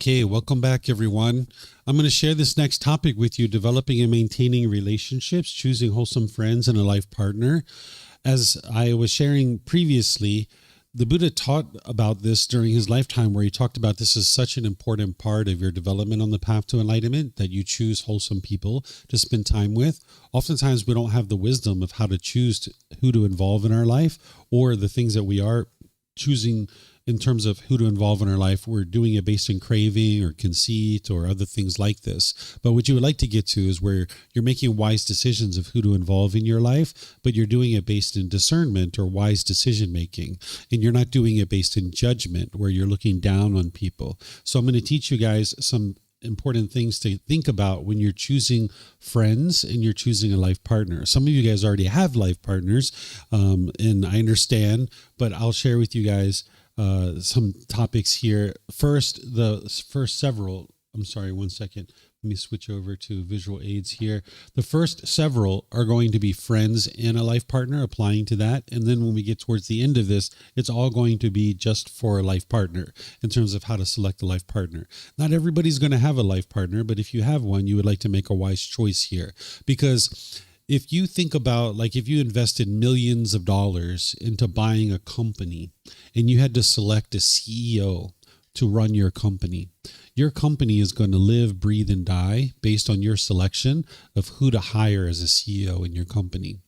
Okay, welcome back, everyone. I'm going to share this next topic with you, developing and maintaining relationships, choosing wholesome friends and a life partner. As I was sharing previously, the Buddha taught about this during his lifetime, where he talked about this is such an important part of your development on the path to enlightenment, that you choose wholesome people to spend time with. Oftentimes, we don't have the wisdom of how to choose who to involve in our life, or the things that we are choosing in terms of who to involve in our life. We're doing it based on craving or conceit or other things like this. But what you would like to get to is where you're making wise decisions of who to involve in your life, but you're doing it based in discernment or wise decision making. And you're not doing it based in judgment, where you're looking down on people. So I'm going to teach you guys some important things to think about when you're choosing friends and you're choosing a life partner. Some of you guys already have life partners, and I understand, but I'll share with you guys some topics here. I'm sorry, one second. Let me switch over to visual aids here. The first several are going to be friends and a life partner, applying to that. And then when we get towards the end of this, it's all going to be just for a life partner in terms of how to select a life partner. Not everybody's going to have a life partner, but if you have one, you would like to make a wise choice here. Because if you think about, like, if you invested millions of dollars into buying a company and you had to select a CEO to run your company is going to live, breathe, and die based on your selection of who to hire as a CEO in your company.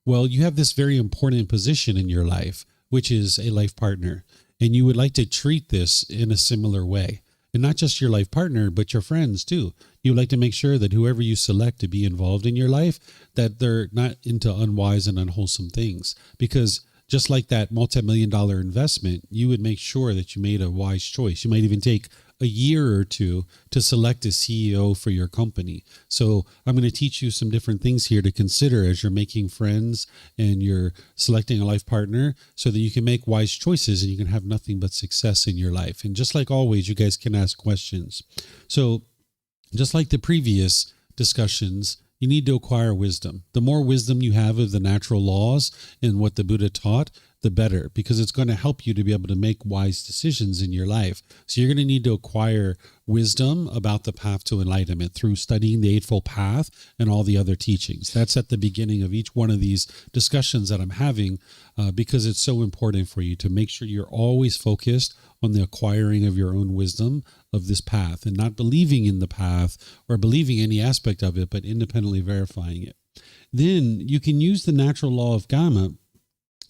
Well, you have this very important position in your life, which is a life partner, and you would like to treat this in a similar way. And not just your life partner, but your friends too. You like to make sure that whoever you select to be involved in your life, that they're not into unwise and unwholesome things. Because just like that multi-million-dollar investment, you would make sure that you made a wise choice. You might even take a year or two to select a CEO for your company. So I'm going to teach you some different things here to consider as you're making friends and you're selecting a life partner, so that you can make wise choices and you can have nothing but success in your life. And just like always, you guys can ask questions. So just like the previous discussions, you need to acquire wisdom. The more wisdom you have of the natural laws and what the Buddha taught, the better, because it's going to help you to be able to make wise decisions in your life. So you're going to need to acquire wisdom about the path to enlightenment through studying the Eightfold Path and all the other teachings. That's at the beginning of each one of these discussions that I'm having, because it's so important for you to make sure you're always focused on the acquiring of your own wisdom of this path, and not believing in the path or believing any aspect of it, but independently verifying it. Then you can use the natural law of karma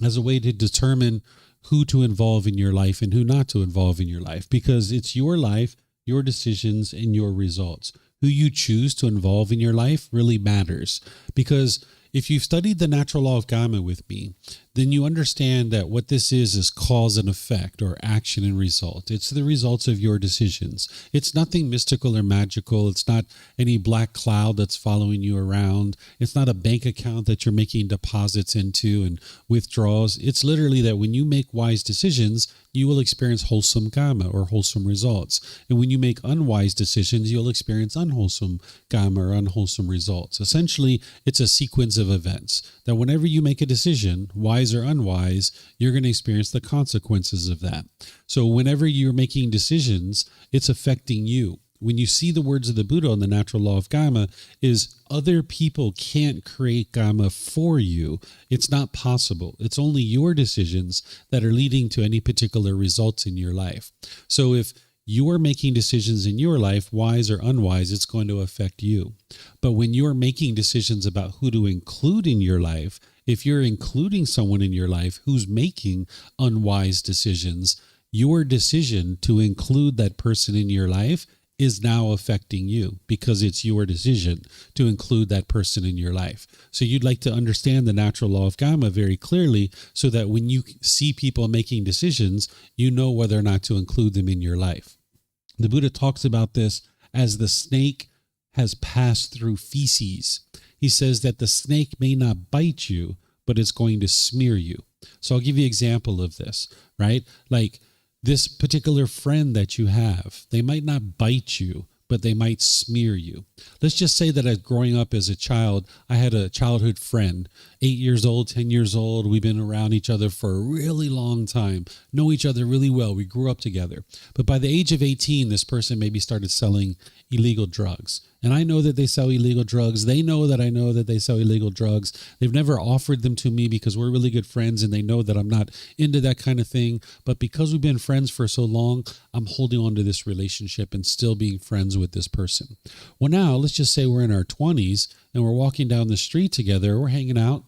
as a way to determine who to involve in your life and who not to involve in your life, because it's your life, your decisions, and your results. Who you choose to involve in your life really matters, because if you've studied the natural law of karma with me, then you understand that what this is cause and effect, or action and result. It's the results of your decisions. It's nothing mystical or magical. It's not any black cloud that's following you around. It's not a bank account that you're making deposits into and withdrawals. It's literally that when you make wise decisions, you will experience wholesome karma, or wholesome results. And when you make unwise decisions, you'll experience unwholesome karma, or unwholesome results. Essentially, it's a sequence of events that whenever you make a decision, wise or unwise, you're going to experience the consequences of that. So whenever you're making decisions, it's affecting you. When you see the words of the Buddha on the natural law of karma, is other people can't create karma for you. It's not possible. It's only your decisions that are leading to any particular results in your life. So if you are making decisions in your life, wise or unwise, it's going to affect you. But when you're making decisions about who to include in your life, if you're including someone in your life who's making unwise decisions, your decision to include that person in your life is now affecting you, because it's your decision to include that person in your life. So you'd like to understand the natural law of karma very clearly, so that when you see people making decisions, you know whether or not to include them in your life. The Buddha talks about this as the snake has passed through feces. He says that the snake may not bite you, but it's going to smear you. So I'll give you an example of this, right? Like this particular friend that you have, they might not bite you, but they might smear you. Let's just say that as growing up as a child, I had a childhood friend, 8 years old, 10 years old. We've been around each other for a really long time, know each other really well. We grew up together. But by the age of 18, this person maybe started selling illegal drugs. And I know that they sell illegal drugs. They know that I know that they sell illegal drugs. They've never offered them to me because we're really good friends and they know that I'm not into that kind of thing. But because we've been friends for so long, I'm holding on to this relationship and still being friends with this person. Well, now let's just say we're in our 20s and we're walking down the street together. We're hanging out.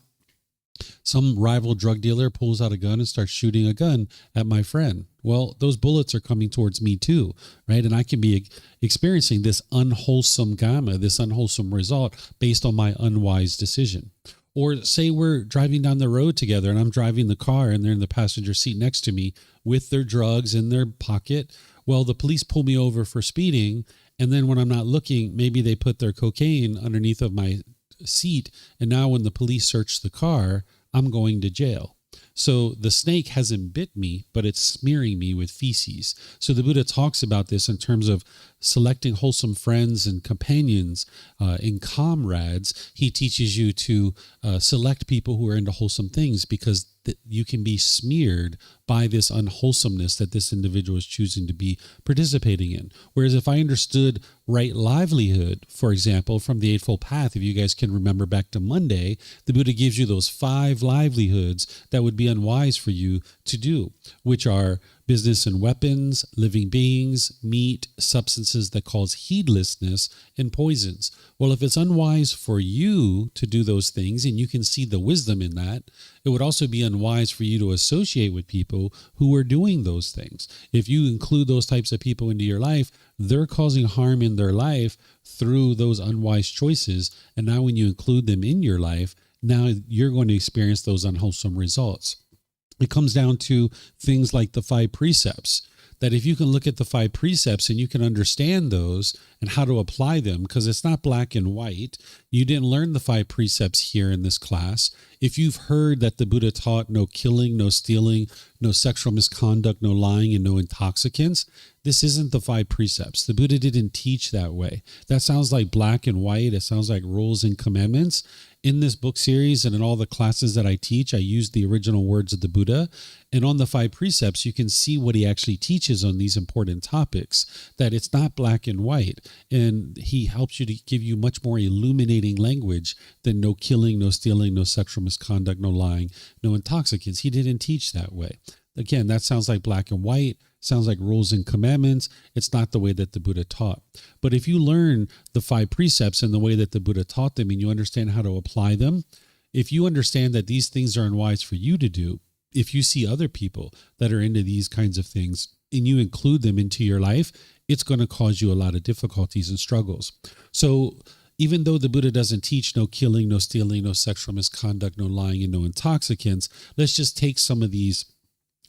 Some rival drug dealer pulls out a gun and starts shooting a gun at my friend. Well, those bullets are coming towards me too, right? And I can be experiencing this unwholesome gamma, this unwholesome result based on my unwise decision. Or say we're driving down the road together and I'm driving the car and they're in the passenger seat next to me with their drugs in their pocket. Well, the police pull me over for speeding. And then when I'm not looking, maybe they put their cocaine underneath of my seat, and now when the police search the car, I'm going to jail. So the snake hasn't bit me, but it's smearing me with feces. So the Buddha talks about this in terms of selecting wholesome friends and companions and comrades. He teaches you to select people who are into wholesome things because you can be smeared by this unwholesomeness that this individual is choosing to be participating in. Whereas if I understood right livelihood, for example, from the Eightfold Path, if you guys can remember back to Monday, the Buddha gives you those 5 livelihoods that would be unwise for you to do, which are business and weapons, living beings, meat, substances that cause heedlessness, and poisons. Well, if it's unwise for you to do those things, and you can see the wisdom in that, it would also be unwise for you to associate with people who are doing those things. If you include those types of people into your life, they're causing harm in their life through those unwise choices. And now when you include them in your life, now you're going to experience those unwholesome results. It comes down to things like the 5 precepts, that if you can look at the 5 precepts and you can understand those and how to apply them, because it's not black and white. You didn't learn the 5 precepts here in this class. If you've heard that the Buddha taught no killing, no stealing, no sexual misconduct, no lying, and no intoxicants, this isn't the 5 precepts. The Buddha didn't teach that way. That sounds like black and white. It sounds like rules and commandments. In this book series and in all the classes that I teach, I use the original words of the Buddha. And on the 5 precepts, you can see what he actually teaches on these important topics, that it's not black and white. And he helps you to give you much more illuminating language than no killing, no stealing, no sexual misconduct, no lying, no intoxicants. He didn't teach that way. Again, that sounds like black and white, sounds like rules and commandments. It's not the way that the Buddha taught. But if you learn the 5 precepts in the way that the Buddha taught them and you understand how to apply them, if you understand that these things are unwise for you to do, if you see other people that are into these kinds of things and you include them into your life, it's going to cause you a lot of difficulties and struggles. So even though the Buddha doesn't teach no killing, no stealing, no sexual misconduct, no lying, and no intoxicants, let's just take some of these.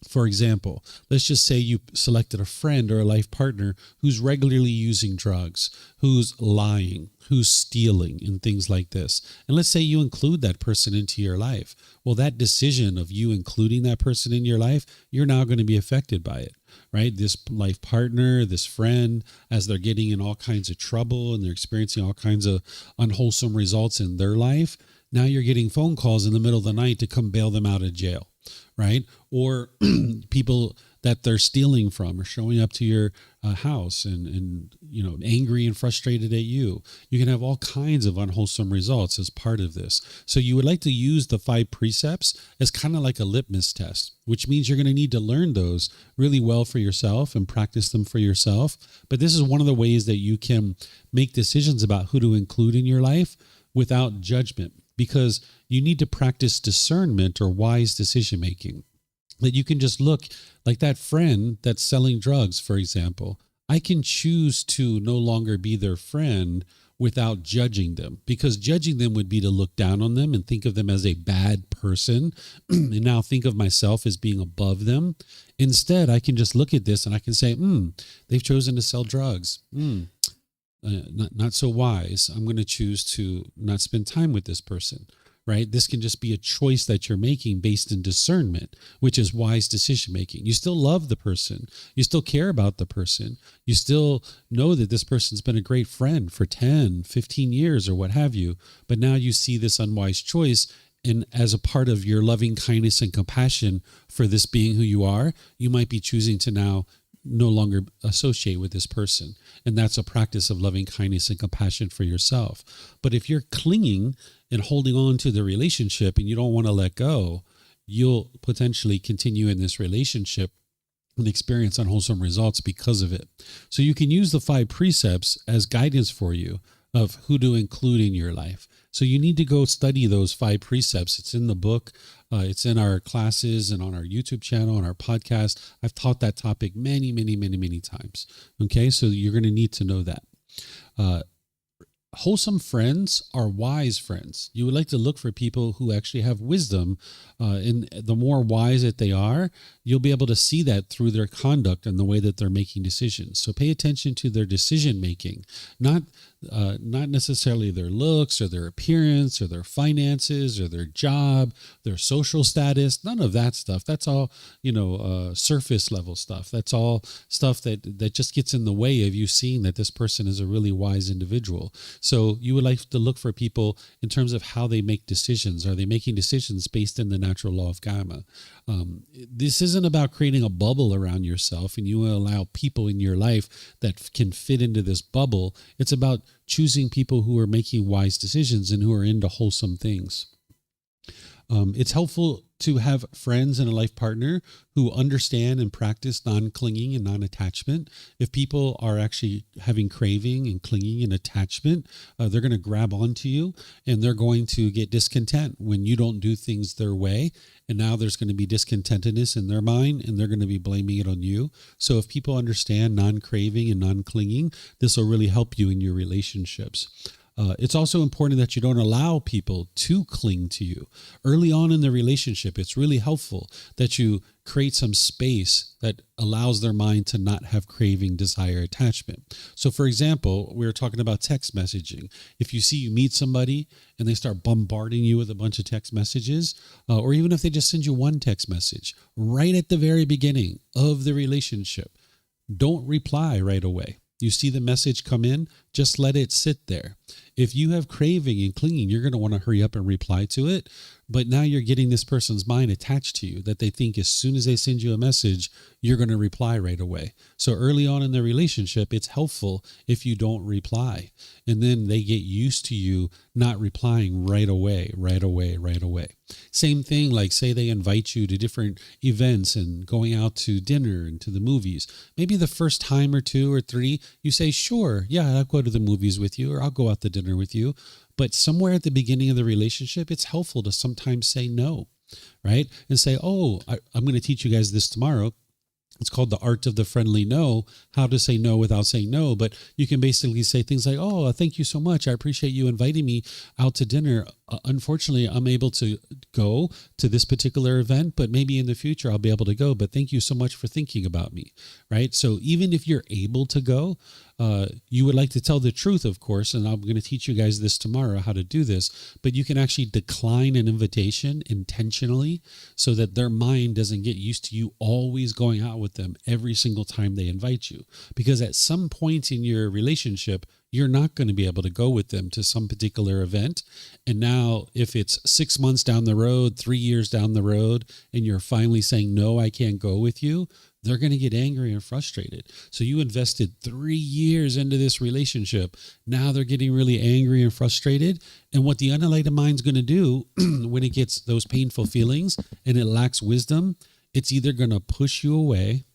For example, let's just say you selected a friend or a life partner who's regularly using drugs, who's lying, who's stealing, and things like this. And let's say you include that person into your life. Well, that decision of you including that person in your life, you're now going to be affected by it, right? This life partner, this friend, as they're getting in all kinds of trouble and they're experiencing all kinds of unwholesome results in their life, now you're getting phone calls in the middle of the night to come bail them out of jail. Right? Or people that they're stealing from are showing up to your house and angry and frustrated at you. You can have all kinds of unwholesome results as part of this. So you would like to use the 5 precepts as kind of like a litmus test, which means you're going to need to learn those really well for yourself and practice them for yourself. But this is one of the ways that you can make decisions about who to include in your life without judgment, because you need to practice discernment or wise decision making. That you can just look like that friend that's selling drugs, for example. I can choose to no longer be their friend without judging them, because judging them would be to look down on them and think of them as a bad person and now think of myself as being above them. Instead, I can just look at this and I can say, they've chosen to sell drugs. Not so wise. I'm going to choose to not spend time with this person, right? This can just be a choice that you're making based in discernment, which is wise decision making. You still love the person. You still care about the person. You still know that this person's been a great friend for 10, 15 years or what have you. But now you see this unwise choice. And as a part of your loving kindness and compassion for this being who you are, you might be choosing to now no longer associate with this person. And that's a practice of loving kindness and compassion for yourself. But if you're clinging and holding on to the relationship and you don't want to let go, you'll potentially continue in this relationship and experience unwholesome results because of it. So you can use the 5 precepts as guidance for you of who to include in your life. So you need to go study those 5 precepts. It's in the book. It's in our classes and on our YouTube channel, on our podcast. I've taught that topic many, many, many, many times. Okay, so you're going to need to know that. Wholesome friends are wise friends. You would like to look for people who actually have wisdom. And the more wise that they are, you'll be able to see that through their conduct and the way that they're making decisions. So pay attention to their decision making, not necessarily their looks or their appearance or their finances or their job, their social status, none of that stuff. That's all, surface level stuff. That's all stuff that just gets in the way of you seeing that this person is a really wise individual. So you would like to look for people in terms of how they make decisions. Are they making decisions based in the natural law of karma? This isn't about creating a bubble around yourself and you allow people in your life that can fit into this bubble. It's about choosing people who are making wise decisions and who are into wholesome things. It's helpful to have friends and a life partner who understand and practice non-clinging and non-attachment. If people are actually having craving and clinging and attachment, they're going to grab onto you and they're going to get discontent when you don't do things their way. And now there's going to be discontentedness in their mind and they're going to be blaming it on you. So if people understand non-craving and non-clinging, this will really help you in your relationships. It's also important that you don't allow people to cling to you. Early on in the relationship, it's really helpful that you create some space that allows their mind to not have craving, desire, attachment. So for example, we were talking about text messaging. If you meet somebody and they start bombarding you with a bunch of text messages, or even if they just send you one text message right at the very beginning of the relationship, don't reply right away. You see the message come in, just let it sit there. If you have craving and clinging, you're going to want to hurry up and reply to it. But now you're getting this person's mind attached to you that they think as soon as they send you a message, you're going to reply right away. So early on in the relationship, it's helpful if you don't reply. And then they get used to you not replying right away. Same thing, like say they invite you to different events and going out to dinner and to the movies. Maybe the first time or 2 or 3, you say, sure, yeah, I'll go to the movies with you or I'll go out to dinner with you. But somewhere at the beginning of the relationship, it's helpful to sometimes say no, right? And say, I'm going to teach you guys this tomorrow. It's called the art of the friendly no, how to say no without saying no. But you can basically say things like, thank you so much. I appreciate you inviting me out to dinner. Unfortunately, I'm able to go to this particular event, but maybe in the future I'll be able to go. But thank you so much for thinking about me, right? So even if you're able to go, you would like to tell the truth, of course, and I'm going to teach you guys this tomorrow, how to do this, but you can actually decline an invitation intentionally so that their mind doesn't get used to you always going out with them every single time they invite you. Because at some point in your relationship, you're not going to be able to go with them to some particular event. And now if it's 6 months down the road, 3 years down the road, and you're finally saying, no, I can't go with you, they're going to get angry and frustrated. So you invested 3 years into this relationship. Now they're getting really angry and frustrated. And what the unenlightened mind's going to do when it gets those painful feelings and it lacks wisdom, it's either going to push you away,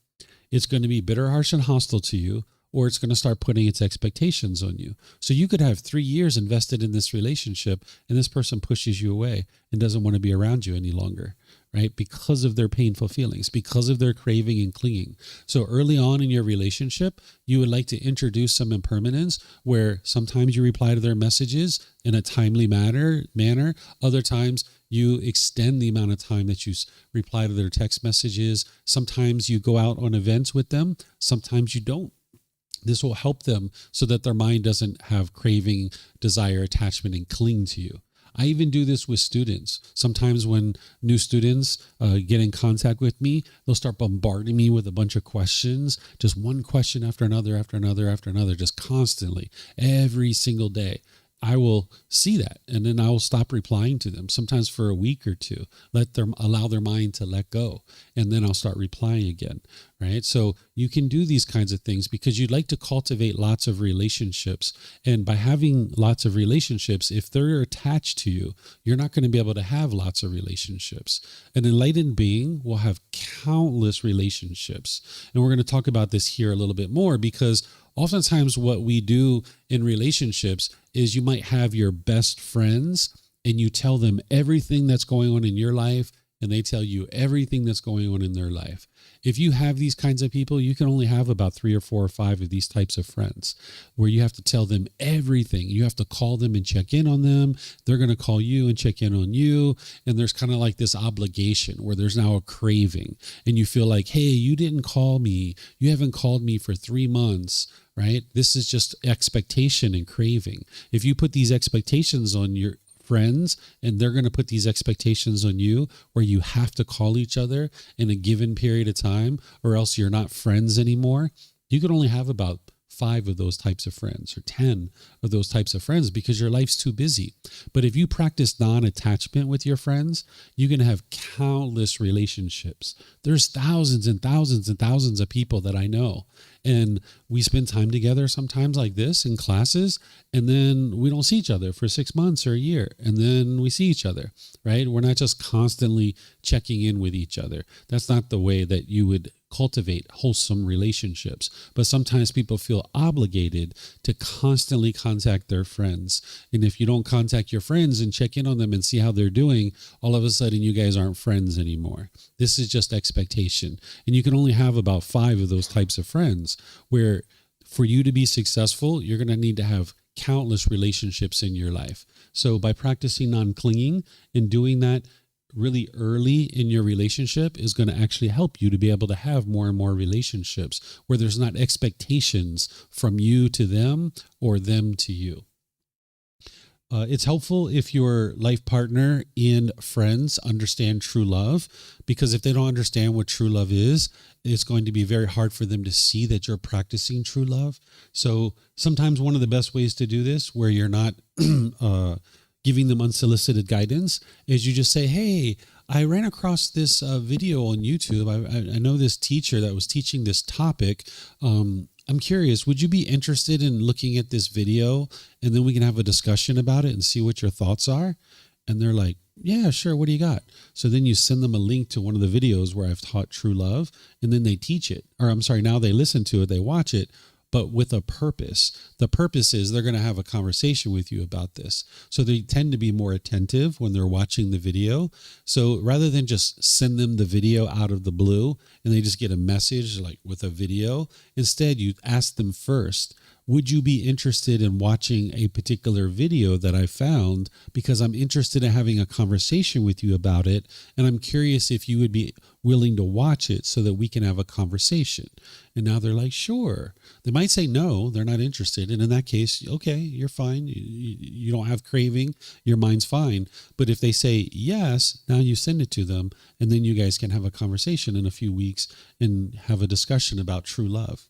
it's going to be bitter, harsh, and hostile to you, or it's going to start putting its expectations on you. So you could have 3 years invested in this relationship and this person pushes you away and doesn't want to be around you any longer, right? Because of their painful feelings, because of their craving and clinging. So early on in your relationship, you would like to introduce some impermanence where sometimes you reply to their messages in a timely manner. Other times you extend the amount of time that you reply to their text messages. Sometimes you go out on events with them. Sometimes you don't. This will help them so that their mind doesn't have craving, desire, attachment, and cling to you. I even do this with students. Sometimes when new students get in contact with me, they'll start bombarding me with a bunch of questions, just one question after another, after another, after another, just constantly, every single day. I will see that, and then I will stop replying to them, sometimes for a week or two, let them allow their mind to let go, and then I'll start replying again, right? So you can do these kinds of things because you'd like to cultivate lots of relationships. And by having lots of relationships, if they're attached to you, you're not going to be able to have lots of relationships. An enlightened being will have countless relationships. And we're going to talk about this here a little bit more, because oftentimes what we do in relationships is you might have your best friends and you tell them everything that's going on in your life, and they tell you everything that's going on in their life. If you have these kinds of people, you can only have about 3 or 4 or 5 of these types of friends where you have to tell them everything. You have to call them and check in on them. They're going to call you and check in on you. And there's kind of like this obligation where there's now a craving, and you feel like, hey, you didn't call me. You haven't called me for 3 months. Right? This is just expectation and craving. If you put these expectations on your friends, and they're going to put these expectations on you, where you have to call each other in a given period of time, or else you're not friends anymore, you can only have about 5 of those types of friends, or 10 of those types of friends, because your life's too busy. But if you practice non-attachment with your friends, you can have countless relationships. There's thousands and thousands and thousands of people that I know. And we spend time together sometimes like this in classes, and then we don't see each other for 6 months or a year. And then we see each other, right? We're not just constantly checking in with each other. That's not the way that you would cultivate wholesome relationships. But sometimes people feel obligated to constantly contact their friends. And if you don't contact your friends and check in on them and see how they're doing, all of a sudden you guys aren't friends anymore. This is just expectation. And you can only have about 5 of those types of friends, where for you to be successful, you're going to need to have countless relationships in your life. So by practicing non-clinging and doing that really early in your relationship is going to actually help you to be able to have more and more relationships where there's not expectations from you to them or them to you. It's helpful if your life partner and friends understand true love, because if they don't understand what true love is, it's going to be very hard for them to see that you're practicing true love. So sometimes one of the best ways to do this, where you're not giving them unsolicited guidance, is you just say, hey, I ran across this video on YouTube. I know this teacher that was teaching this topic. I'm curious, would you be interested in looking at this video, and then we can have a discussion about it and see what your thoughts are? And they're like, yeah, sure. What do you got? So then you send them a link to one of the videos where I've taught true love, and then they teach it. Or I'm sorry, now they listen to it, they watch it, but with a purpose. The purpose is they're going to have a conversation with you about this. So they tend to be more attentive when they're watching the video. So rather than just send them the video out of the blue and they just get a message like with a video, instead you ask them first, would you be interested in watching a particular video that I found, because I'm interested in having a conversation with you about it, and I'm curious if you would be willing to watch it so that we can have a conversation. And now they're like, sure. They might say no, they're not interested. And in that case, okay, you're fine. You don't have craving. Your mind's fine. But if they say yes, now you send it to them, and then you guys can have a conversation in a few weeks and have a discussion about true love.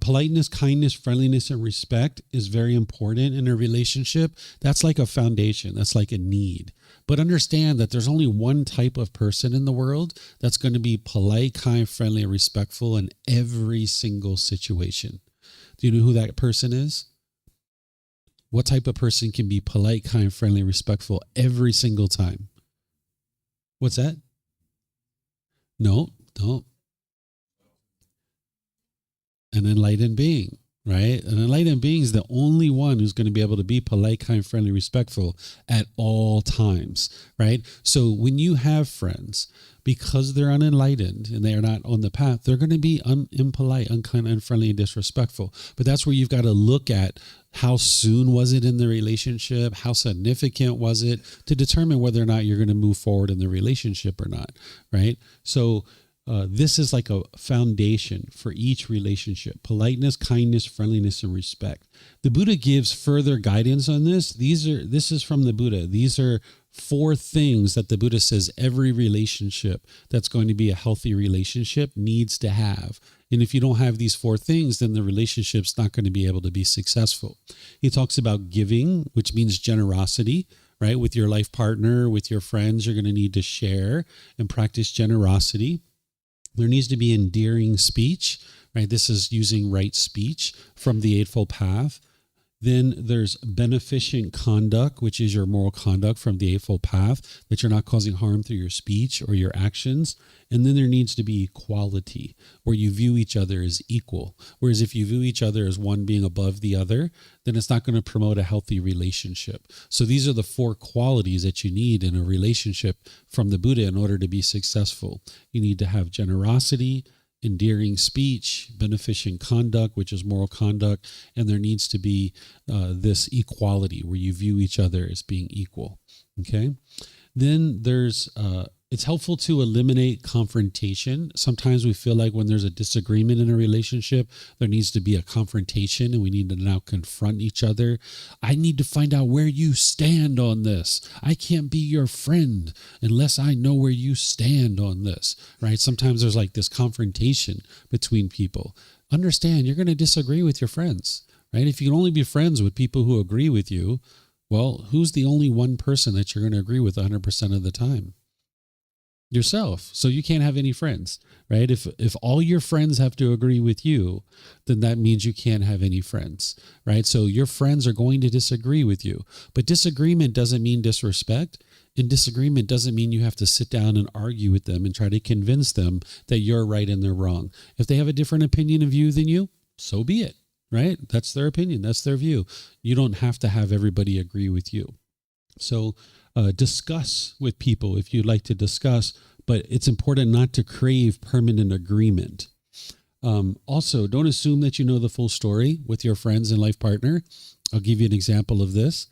Politeness, kindness, friendliness, and respect is very important in a relationship. That's like a foundation. That's like a need. But understand that there's only one type of person in the world that's going to be polite, kind, friendly, and respectful in every single situation. Do you know who that person is? What type of person can be polite, kind, friendly, respectful every single time? What's that? No. An enlightened being, right? An enlightened being is the only one who's going to be able to be polite, kind, friendly, respectful at all times, right? So when you have friends, because they're unenlightened and they are not on the path, they're going to be impolite, unkind, unfriendly, and disrespectful. But that's where you've got to look at how soon was it in the relationship, how significant was it, to determine whether or not you're going to move forward in the relationship or not, right? So this is like a foundation for each relationship: politeness, kindness, friendliness, and respect. The Buddha gives further guidance on this. This is from the Buddha. These are 4 things that the Buddha says every relationship that's going to be a healthy relationship needs to have. And if you don't have these 4 things, then the relationship's not going to be able to be successful. He talks about giving, which means generosity, right? With your life partner, with your friends, you're going to need to share and practice generosity. There needs to be endearing speech, right? This is using right speech from the Eightfold Path. Then there's beneficent conduct, which is your moral conduct from the Eightfold Path, that you're not causing harm through your speech or your actions. And then there needs to be equality, where you view each other as equal. Whereas if you view each other as one being above the other, then it's not going to promote a healthy relationship. So these are the 4 qualities that you need in a relationship from the Buddha in order to be successful. You need to have generosity, endearing speech, beneficent conduct, which is moral conduct, and there needs to be this equality where you view each other as being equal. Okay. Then there's it's helpful to eliminate confrontation. Sometimes we feel like when there's a disagreement in a relationship, there needs to be a confrontation and we need to now confront each other. I need to find out where you stand on this. I can't be your friend unless I know where you stand on this, right? Sometimes there's like this confrontation between people. Understand, you're going to disagree with your friends, right? If you can only be friends with people who agree with you, well, who's the only one person that you're going to agree with 100% of the time? Yourself. So you can't have any friends, right? If all your friends have to agree with you, then that means you can't have any friends, right? So your friends are going to disagree with you, but disagreement doesn't mean disrespect. And disagreement doesn't mean you have to sit down and argue with them and try to convince them that you're right and they're wrong. If they have a different opinion of you than you, so be it, right? That's their opinion. That's their view. You don't have to have everybody agree with you. So discuss with people if you'd like to discuss, but it's important not to crave permanent agreement. Also, don't assume that you know the full story with your friends and life partner. I'll give you an example of this.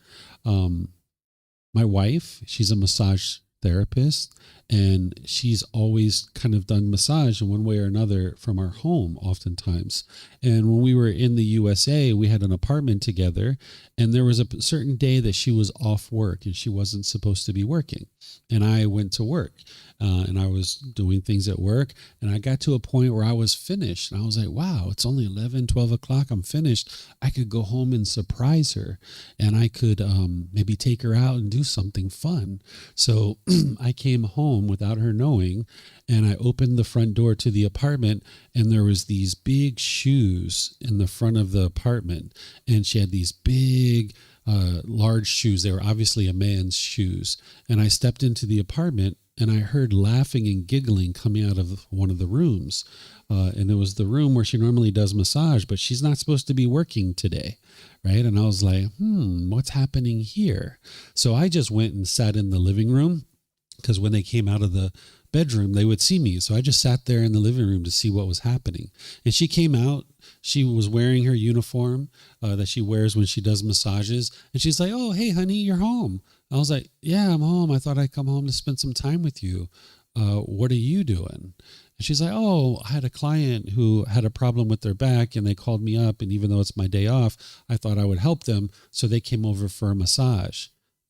My wife, she's a massage therapist, and she's always kind of done massage in one way or another from our home oftentimes. And when we were in the USA, we had an apartment together, and there was a certain day that she was off work and she wasn't supposed to be working. And I went to work and I was doing things at work, and I got to a point where I was finished. And I was like, wow, it's only 11, 12 o'clock. I'm finished. I could go home and surprise her, and I could maybe take her out and do something fun. So I came home without her knowing, and I opened the front door to the apartment, and there was these big shoes in the front of the apartment, and she had these big large shoes. They were obviously a man's shoes. And I stepped into the apartment, and I heard laughing and giggling coming out of one of the rooms. And it was the room where she normally does massage, but she's not supposed to be working today, right? And I was like, what's happening here? So I just went and sat in the living room, because when they came out of the bedroom, they would see me. So I just sat there in the living room to see what was happening. And she came out. She was wearing her uniform that she wears when she does massages. And she's like, oh, hey, honey, you're home. I was like, yeah, I'm home. I thought I'd come home to spend some time with you. What are you doing? And she's like, oh, I had a client who had a problem with their back, and they called me up. And even though it's my day off, I thought I would help them. So they came over for a massage.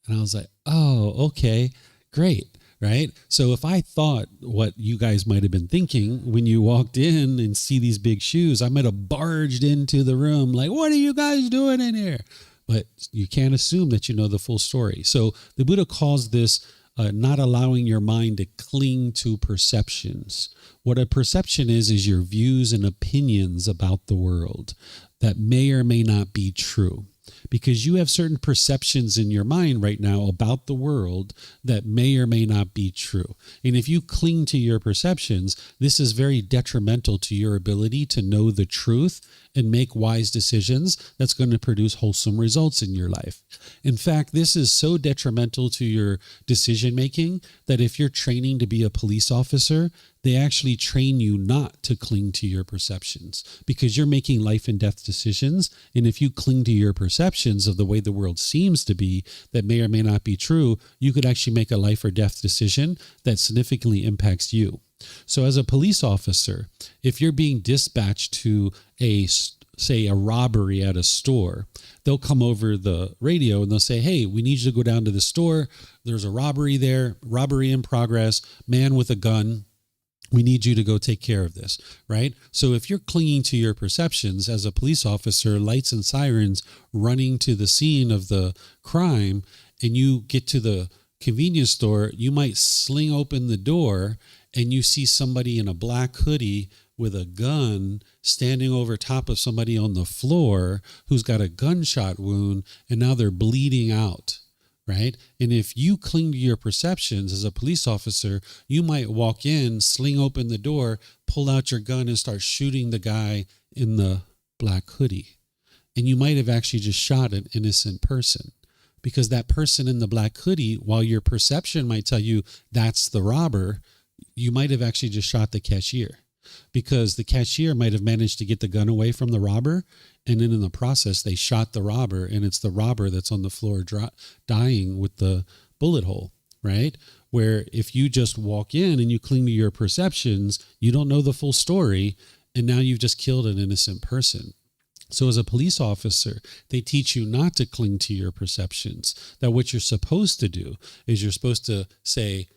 And I was like, oh, okay, great. Right? So if I thought what you guys might have been thinking when you walked in and see these big shoes, I might have barged into the room like, what are you guys doing in here? But you can't assume that you know the full story. So the Buddha calls this not allowing your mind to cling to perceptions. What a perception is your views and opinions about the world that may or may not be true. Because you have certain perceptions in your mind right now about the world that may or may not be true. And if you cling to your perceptions, this is very detrimental to your ability to know the truth and make wise decisions that's going to produce wholesome results in your life. In fact, this is so detrimental to your decision making that if you're training to be a police officer, they actually train you not to cling to your perceptions, because you're making life and death decisions. And if you cling to your perceptions of the way the world seems to be that may or may not be true, you could actually make a life or death decision that significantly impacts you. So as a police officer, if you're being dispatched to say a robbery at a store, they'll come over the radio and they'll say, hey, we need you to go down to the store. There's a robbery there, robbery in progress, man with a gun. We need you to go take care of this, right? So if you're clinging to your perceptions as a police officer, lights and sirens running to the scene of the crime, and you get to the convenience store, you might sling open the door and you see somebody in a black hoodie with a gun standing over top of somebody on the floor who's got a gunshot wound, and now they're bleeding out. Right? And if you cling to your perceptions as a police officer, you might walk in, sling open the door, pull out your gun and start shooting the guy in the black hoodie. And you might have actually just shot an innocent person, because that person in the black hoodie, while your perception might tell you that's the robber, you might have actually just shot the cashier, because the cashier might have managed to get the gun away from the robber, and then in the process they shot the robber, and it's the robber that's on the floor dying with the bullet hole, right? Where if you just walk in and you cling to your perceptions, you don't know the full story, and now you've just killed an innocent person. So as a police officer, they teach you not to cling to your perceptions, that what you're supposed to do is you're supposed to say,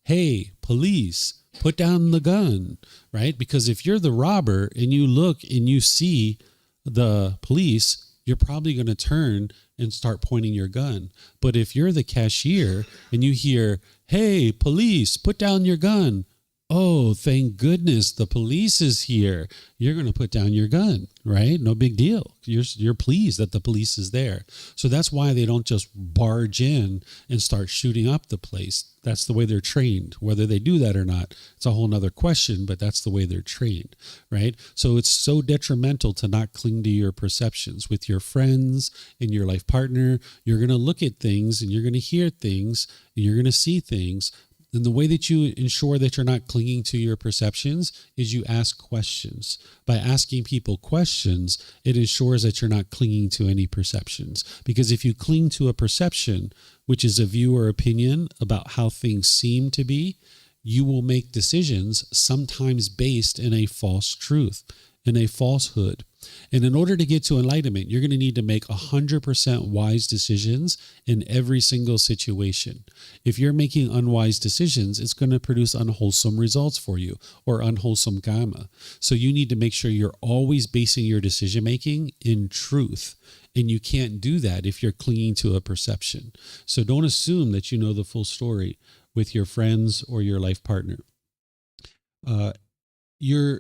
hey, police, put down the gun, right? Because if you're the robber and you look and you see the police, you're probably going to turn and start pointing your gun. But if you're the cashier and you hear, hey, police, put down your gun. Oh, thank goodness the police is here. You're going to put down your gun, right? No big deal. You're pleased that the police is there. So that's why they don't just barge in and start shooting up the place. That's the way they're trained. Whether they do that or not, it's a whole nother question, but that's the way they're trained, right? So it's so detrimental to not cling to your perceptions. With your friends and your life partner, you're going to look at things and you're going to hear things and you're going to see things. And the way that you ensure that you're not clinging to your perceptions is you ask questions. By asking people questions, it ensures that you're not clinging to any perceptions. Because if you cling to a perception, which is a view or opinion about how things seem to be, you will make decisions sometimes based in a false truth, in a falsehood. And in order to get to enlightenment, you're going to need to make 100% wise decisions in every single situation. If you're making unwise decisions, it's going to produce unwholesome results for you, or unwholesome karma. So you need to make sure you're always basing your decision making in truth. And you can't do that if you're clinging to a perception. So don't assume that you know the full story with your friends or your life partner.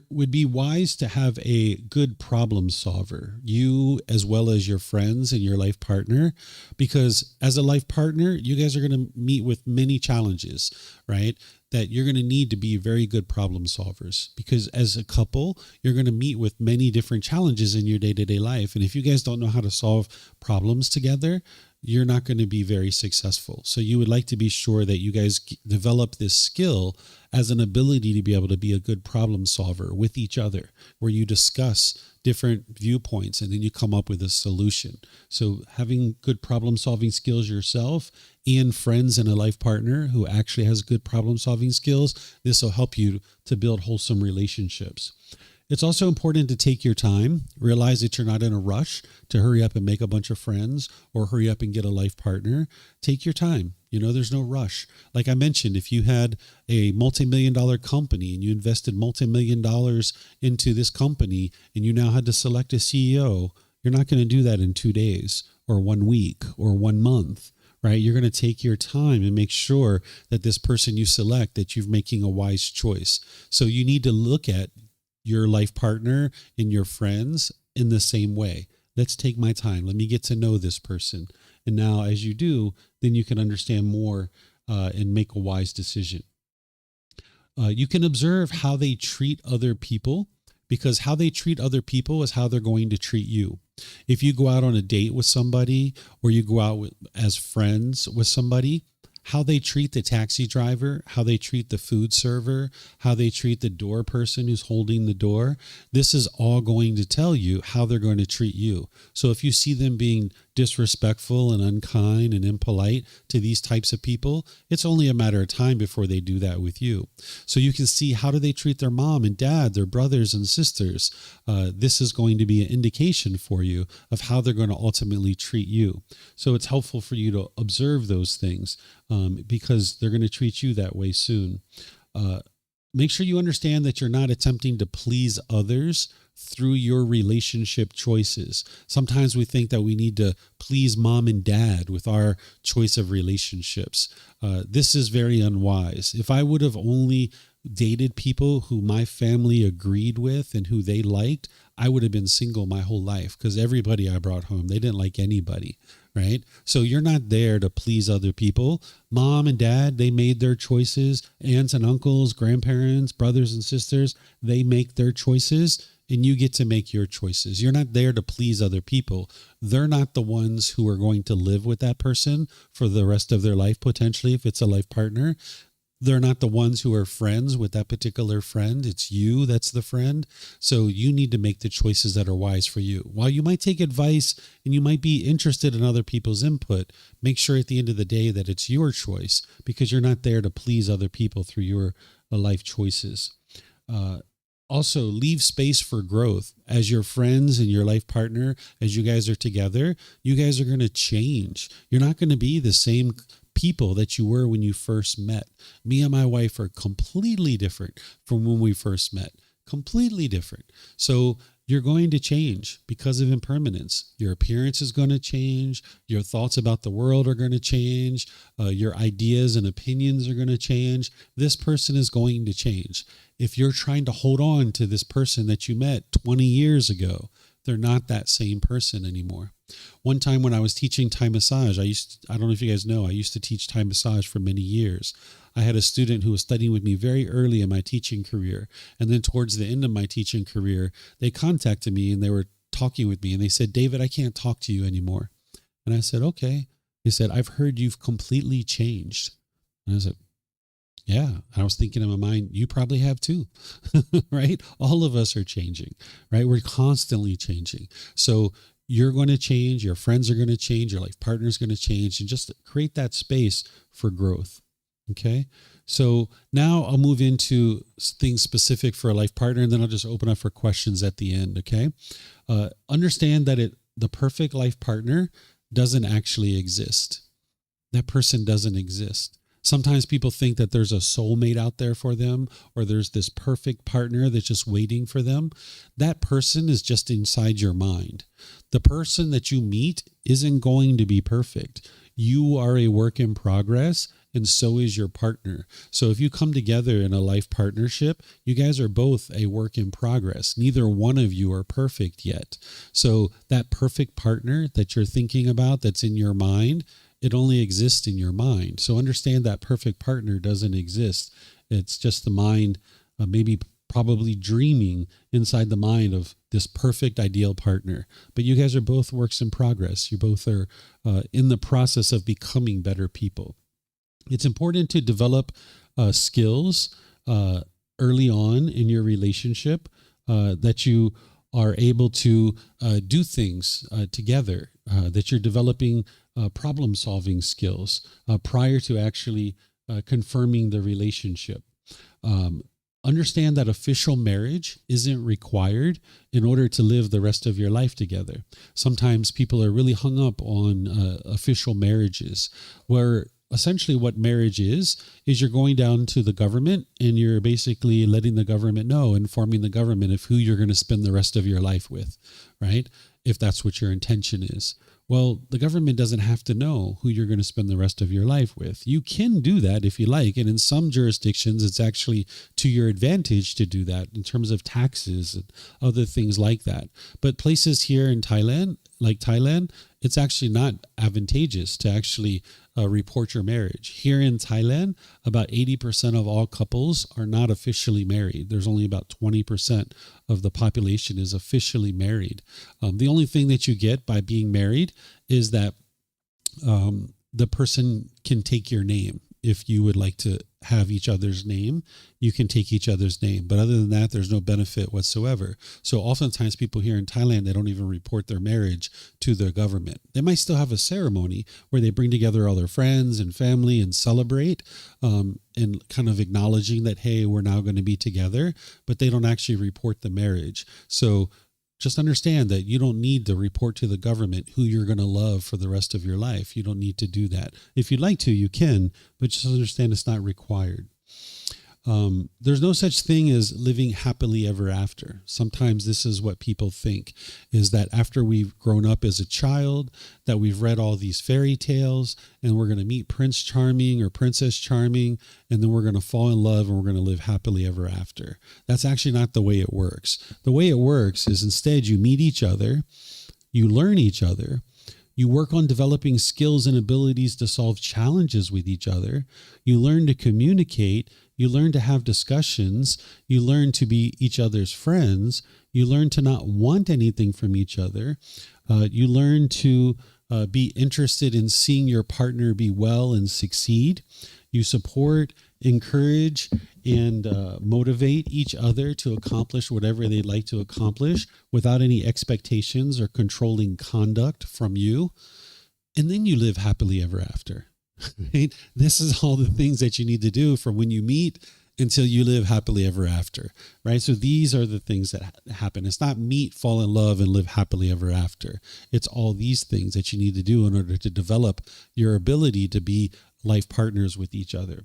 Would be wise to have a good problem solver, you as well as your friends and your life partner, because as a life partner, you guys are going to meet with many challenges, right? That you're going to need to be very good problem solvers, because as a couple, you're going to meet with many different challenges in your day-to-day life. And if you guys don't know how to solve problems together, you're not going to be very successful. So you would like to be sure that you guys develop this skill as an ability to be able to be a good problem solver with each other, where you discuss different viewpoints and then you come up with a solution. So having good problem solving skills yourself and friends and a life partner who actually has good problem solving skills, this will help you to build wholesome relationships. It's also important to take your time, realize that you're not in a rush to hurry up and make a bunch of friends or hurry up and get a life partner. Take your time. There's no rush. Like I mentioned, if you had a multi-million-dollar company and you invested multi-million-dollars into this company and you now had to select a CEO, you're not going to do that in 2 days or 1 week or 1 month. Right? You're going to take your time and make sure that this person you select, that you're making a wise choice. So you need to look at your life partner and your friends in the same way. Let's take my time. Let me get to know this person. And now as you do, then you can understand more and make a wise decision. You can observe how they treat other people, because how they treat other people is how they're going to treat you. If you go out on a date with somebody or you go out as friends with somebody, how they treat the taxi driver, how they treat the food server, how they treat the door person who's holding the door, this is all going to tell you how they're going to treat you. So if you see them being disrespectful and unkind and impolite to these types of people, it's only a matter of time before they do that with you. So you can see, how do they treat their mom and dad, their brothers and sisters? This is going to be an indication for you of how they're going to ultimately treat you. So it's helpful for you to observe those things because they're going to treat you that way soon. Make sure you understand that you're not attempting to please others through your relationship choices. Sometimes we think that we need to please mom and dad with our choice of relationships. This is very unwise. If I would have only dated people who my family agreed with and who they liked, I would have been single my whole life, because everybody I brought home, they didn't like anybody, right? So you're not there to please other people. Mom and dad, they made their choices. Aunts and uncles, grandparents, brothers and sisters, they make their choices, and you get to make your choices. You're not there to please other people. They're not the ones who are going to live with that person for the rest of their life, potentially, if it's a life partner. They're not the ones who are friends with that particular friend. It's you that's the friend. So you need to make the choices that are wise for you. While you might take advice and you might be interested in other people's input, make sure at the end of the day that it's your choice, because you're not there to please other people through your life choices. Also, leave space for growth. As your friends and your life partner, as you guys are together, you guys are going to change. You're not going to be the same people that you were when you first met. Me and my wife are completely different from when we first met. Completely different. So you're going to change because of impermanence. Your appearance is going to change. Your thoughts about the world are going to change. Your ideas and opinions are going to change. This person is going to change. If you're trying to hold on to this person that you met 20 years ago, they're not that same person anymore. One time when I was teaching Thai massage, I don't know if you guys know, I used to teach Thai massage for many years. I had a student who was studying with me very early in my teaching career. And then towards the end of my teaching career, they contacted me and they were talking with me and they said, "David, I can't talk to you anymore." And I said, "Okay." They said, "I've heard you've completely changed." And I said, "Yeah." And I was thinking in my mind, you probably have too, right? All of us are changing, right? We're constantly changing. So you're going to change, your friends are going to change, your life partner is going to change, and just create that space for growth. Okay. So now I'll move into things specific for a life partner, and then I'll just open up for questions at the end. Okay. Understand that the perfect life partner doesn't actually exist. That person doesn't exist. Sometimes people think that there's a soulmate out there for them, or there's this perfect partner that's just waiting for them. That person is just inside your mind. The person that you meet isn't going to be perfect. You are a work in progress, and so is your partner. So if you come together in a life partnership, you guys are both a work in progress. Neither one of you are perfect yet. So that perfect partner that you're thinking about, that's in your mind, it only exists in your mind. So understand that perfect partner doesn't exist. It's just the mind, probably dreaming inside the mind of this perfect ideal partner. But you guys are both works in progress. You both are in the process of becoming better people. It's important to develop skills early on in your relationship that you are able to do things together, that you're developing problem-solving skills prior to actually confirming the relationship. Understand that official marriage isn't required in order to live the rest of your life together. Sometimes people are really hung up on official marriages, where essentially what marriage is you're going down to the government and you're basically letting the government know, informing the government of who you're going to spend the rest of your life with, right? If that's what your intention is. Well, the government doesn't have to know who you're going to spend the rest of your life with. You can do that if you like. And in some jurisdictions, it's actually to your advantage to do that in terms of taxes and other things like that. But places here in Thailand, like Thailand, it's actually not advantageous to actually report your marriage. Here in Thailand, about 80% of all couples are not officially married. There's only about 20% of the population is officially married. The only thing that you get by being married is that the person can take your name if you would like to have each other's name, you can take each other's name. But other than that, there's no benefit whatsoever. So oftentimes people here in Thailand, they don't even report their marriage to the government. They might still have a ceremony where they bring together all their friends and family and celebrate, and kind of acknowledging that, hey, we're now going to be together, but they don't actually report the marriage. So just understand that you don't need to report to the government who you're going to love for the rest of your life. You don't need to do that. If you'd like to, you can, but just understand it's not required. There's no such thing as living happily ever after. Sometimes this is what people think, is that after we've grown up as a child, that we've read all these fairy tales and we're going to meet Prince Charming or Princess Charming, and then we're going to fall in love and we're going to live happily ever after. That's actually not the way it works. The way it works is instead you meet each other, you learn each other, you work on developing skills and abilities to solve challenges with each other, you learn to communicate, you learn to have discussions, you learn to be each other's friends, you learn to not want anything from each other, you learn to be interested in seeing your partner be well and succeed, you support, encourage, and motivate each other to accomplish whatever they'd like to accomplish without any expectations or controlling conduct from you, and then you live happily ever after. Right? This is all the things that you need to do from when you meet until you live happily ever after, right? So these are the things that happen. It's not meet, fall in love, and live happily ever after. It's all these things that you need to do in order to develop your ability to be life partners with each other.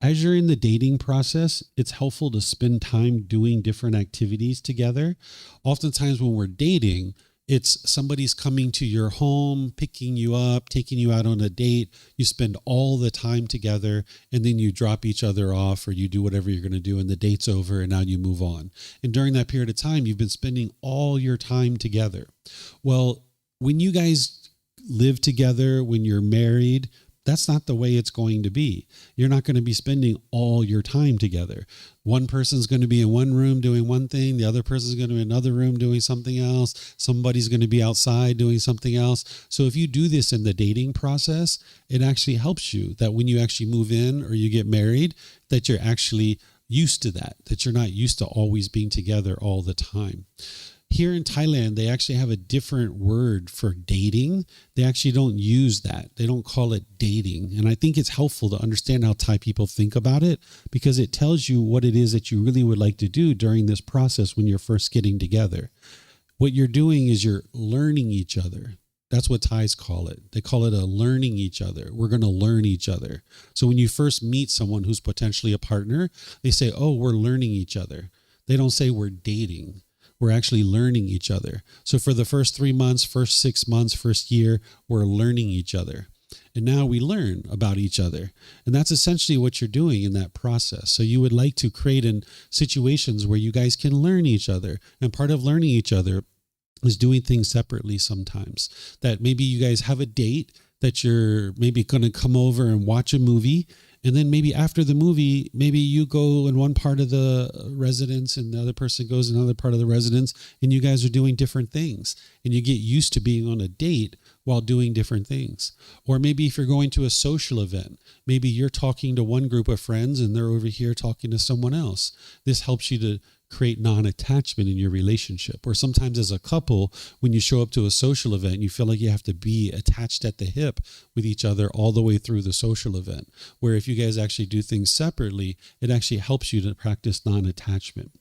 As you're in the dating process, it's helpful to spend time doing different activities together. Oftentimes when we're dating, it's somebody's coming to your home, picking you up, taking you out on a date. You spend all the time together, and then you drop each other off, or you do whatever you're going to do, and the date's over, and now you move on. And during that period of time, you've been spending all your time together. Well, when you guys live together, when you're married, that's not the way it's going to be. You're not going to be spending all your time together. One person's going to be in one room doing one thing. The other person's going to be in another room doing something else. Somebody's going to be outside doing something else. So if you do this in the dating process, it actually helps you that when you actually move in or you get married, that you're actually used to that you're not used to always being together all the time. Here in Thailand, they actually have a different word for dating. They actually don't use that. They don't call it dating. And I think it's helpful to understand how Thai people think about it, because it tells you what it is that you really would like to do during this process when you're first getting together. What you're doing is you're learning each other. That's what Thais call it. They call it a learning each other. We're going to learn each other. So when you first meet someone who's potentially a partner, they say, oh, we're learning each other. They don't say we're dating. We're actually learning each other. So for the first 3 months, first 6 months, first year, we're learning each other. And now we learn about each other. And that's essentially what you're doing in that process. So you would like to create in situations where you guys can learn each other. And part of learning each other is doing things separately sometimes. That maybe you guys have a date that you're maybe going to come over and watch a movie. And then maybe after the movie, maybe you go in one part of the residence and the other person goes in another part of the residence, and you guys are doing different things. And you get used to being on a date while doing different things. Or maybe if you're going to a social event, maybe you're talking to one group of friends and they're over here talking to someone else. This helps you to create non-attachment in your relationship. Or sometimes as a couple, when you show up to a social event, you feel like you have to be attached at the hip with each other all the way through the social event. Where if you guys actually do things separately, it actually helps you to practice non-attachment.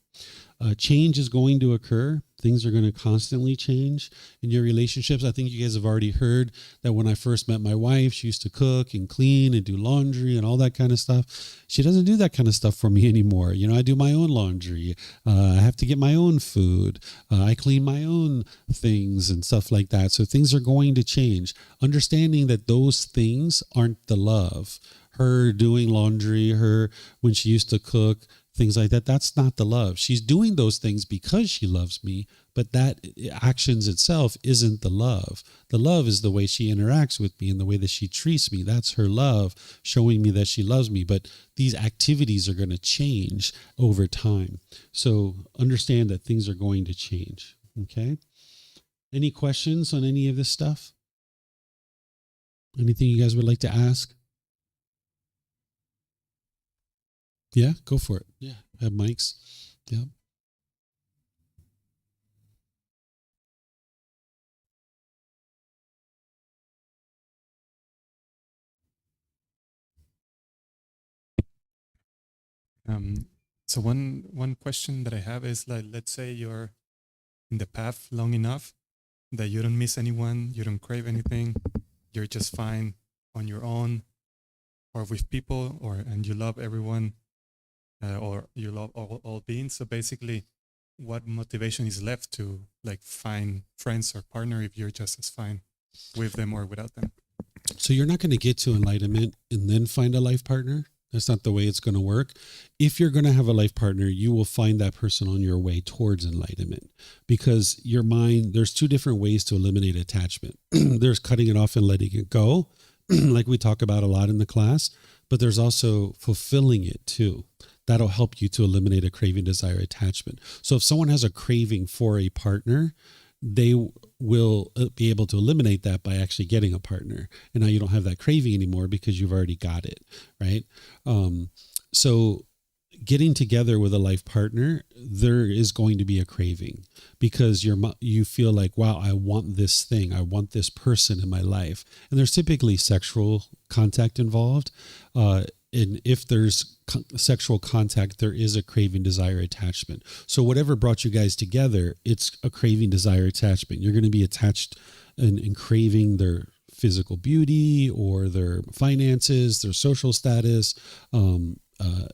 Change is going to occur. Things are going to constantly change in your relationships. I think you guys have already heard that when I first met my wife, she used to cook and clean and do laundry and all that kind of stuff. She doesn't do that kind of stuff for me anymore. You know, I do my own laundry. I have to get my own food. I clean my own things and stuff like that. So things are going to change. Understanding that those things aren't the love. Her doing laundry, her when she used to cook, things like that, that's not the love. She's doing those things because she loves me, but that actions itself isn't the love. The love is the way she interacts with me and the way that she treats me. That's her love, showing me that she loves me. But these activities are going to change over time. So understand that things are going to change. Okay? Any questions on any of this stuff? Anything you guys would like to ask? Yeah, go for it. Yeah, have mics. Yeah. Um, so one question that I have is like, let's say you're in the path long enough that you don't miss anyone, you don't crave anything, you're just fine on your own or with people, or and you love everyone, or you love all beings. So basically, what motivation is left to like find friends or partner if you're just as fine with them or without them? So you're not going to get to enlightenment and then find a life partner. That's not the way it's going to work. If you're going to have a life partner, you will find that person on your way towards enlightenment, because your mind, there's two different ways to eliminate attachment. There's cutting it off and letting it go, like we talk about a lot in the class, but there's also fulfilling it too. That'll help you to eliminate a craving, desire, attachment. So if someone has a craving for a partner, they will be able to eliminate that by actually getting a partner. And now you don't have that craving anymore because you've already got it, right? So getting together with a life partner, there is going to be a craving because you feel like, wow, I want this thing, I want this person in my life, and there's typically sexual contact involved. And if there's sexual contact, there is a craving, desire, attachment. So whatever brought you guys together, it's a craving, desire, attachment. You're going to be attached and craving their physical beauty or their finances, their social status,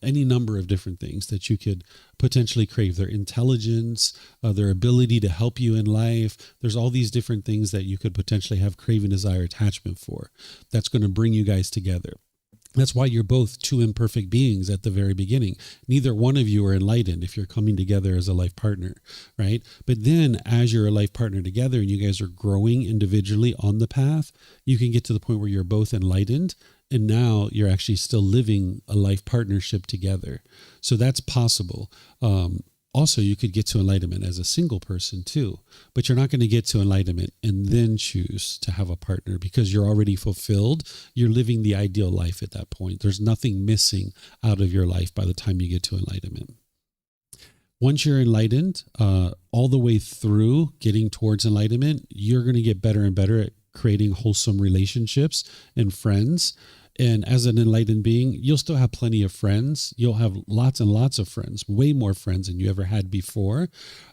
any number of different things that you could potentially crave. Their intelligence, their ability to help you in life. There's all these different things that you could potentially have craving, desire, attachment for. That's going to bring you guys together. That's why you're both two imperfect beings at the very beginning. Neither one of you are enlightened if you're coming together as a life partner, right? But then as you're a life partner together and you guys are growing individually on the path, you can get to the point where you're both enlightened, and now you're actually still living a life partnership together. So that's possible. Also, you could get to enlightenment as a single person too, but you're not going to get to enlightenment and then choose to have a partner because you're already fulfilled. You're living the ideal life at that point. There's nothing missing out of your life by the time you get to enlightenment. Once you're enlightened, all the way through getting towards enlightenment, you're going to get better and better at creating wholesome relationships and friends. And as an enlightened being, you'll still have plenty of friends. You'll have lots and lots of friends, way more friends than you ever had before.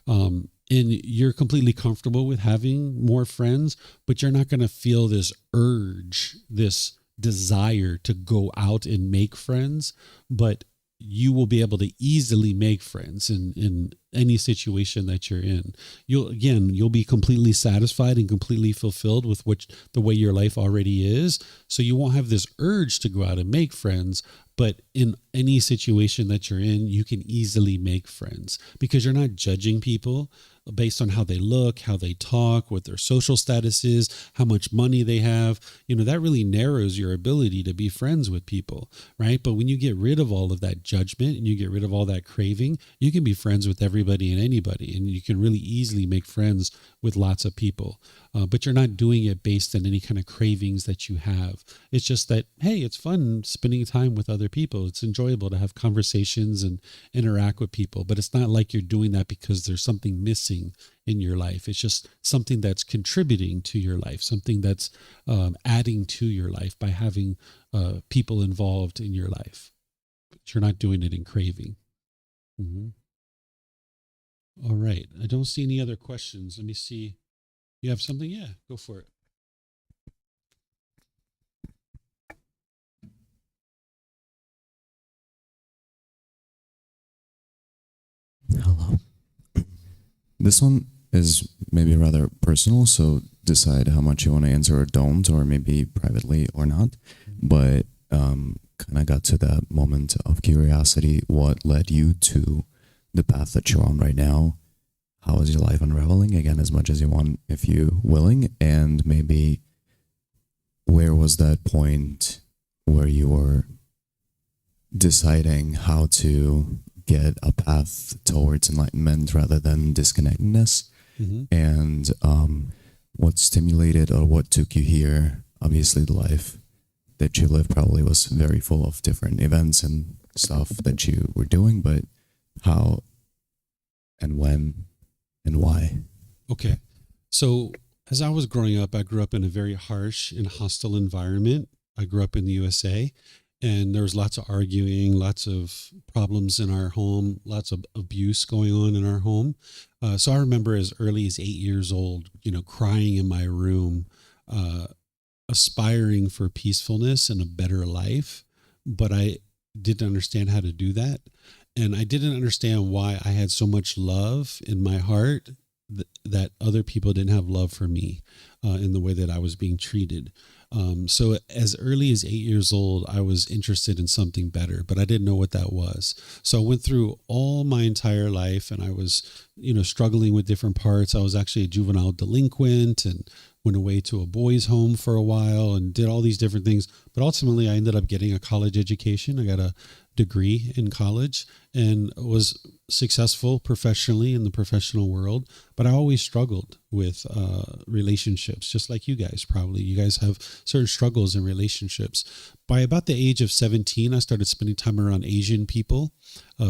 And you're completely comfortable with having more friends, but you're not going to feel this urge, this desire to go out and make friends. But you will be able to easily make friends in any situation that you're in. You'll be completely satisfied and completely fulfilled with the way your life already is. So you won't have this urge to go out and make friends, but in any situation that you're in, you can easily make friends because you're not judging people based on how they look, how they talk, what their social status is, how much money they have. That really narrows your ability to be friends with people, right? But when you get rid of all of that judgment and you get rid of all that craving, you can be friends with everybody and anybody, and you can really easily make friends with lots of people. But you're not doing it based on any kind of cravings that you have. It's just that, hey, it's fun spending time with other people. It's enjoyable to have conversations and interact with people, but it's not like you're doing that because there's something missing in your life. It's just something that's contributing to your life, something that's adding to your life by having people involved in your life. But you're not doing it in craving. Mm-hmm. All right. I don't see any other questions. Let me see. You have something? Yeah, go for it. Hello. This one is maybe rather personal, so decide how much you want to answer or don't, or maybe privately or not. But kind of got to that moment of curiosity. What led you to the path that you're on right now? How is your life unraveling? Again, as much as you want, if you're willing, and maybe where was that point where you were deciding how to get a path towards enlightenment rather than disconnectedness? Mm-hmm. And what stimulated or what took you here? Obviously, the life that you lived probably was very full of different events and stuff that you were doing, but how and when and why? Okay. So as I was growing up, I grew up in a very harsh and hostile environment. I grew up in the USA, and there was lots of arguing, lots of problems in our home, lots of abuse going on in our home. So I remember as early as 8 years old, crying in my room, uh, aspiring for peacefulness and a better life, but I didn't understand how to do that. And I didn't understand why I had so much love in my heart that other people didn't have love for me in the way that I was being treated. So as early as 8 years old, I was interested in something better, but I didn't know what that was. So I went through all my entire life, and I was, struggling with different parts. I was actually a juvenile delinquent and went away to a boys' home for a while and did all these different things. But ultimately, I ended up getting a college education. I got a degree in college and was successful professionally in the professional world. But I always struggled with relationships, just like you guys probably. You guys have certain struggles in relationships. By about the age of 17, I started spending time around Asian people,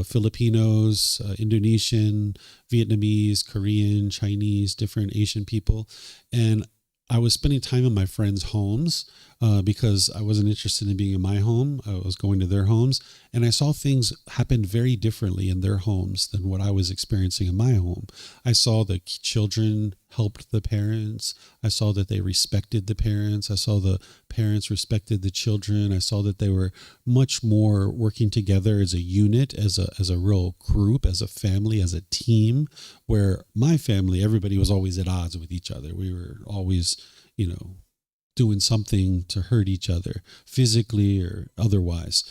Filipinos, Indonesian, Vietnamese, Korean, Chinese, different Asian people. And I was spending time in my friends' homes because I wasn't interested in being in my home. I was going to their homes, and I saw things happen very differently in their homes than what I was experiencing in my home. I saw the children helped the parents. I saw that they respected the parents. I saw the parents respected the children. I saw that they were much more working together as a unit, as a real group, as a family, as a team, where my family, everybody was always at odds with each other. We were always, doing something to hurt each other physically or otherwise.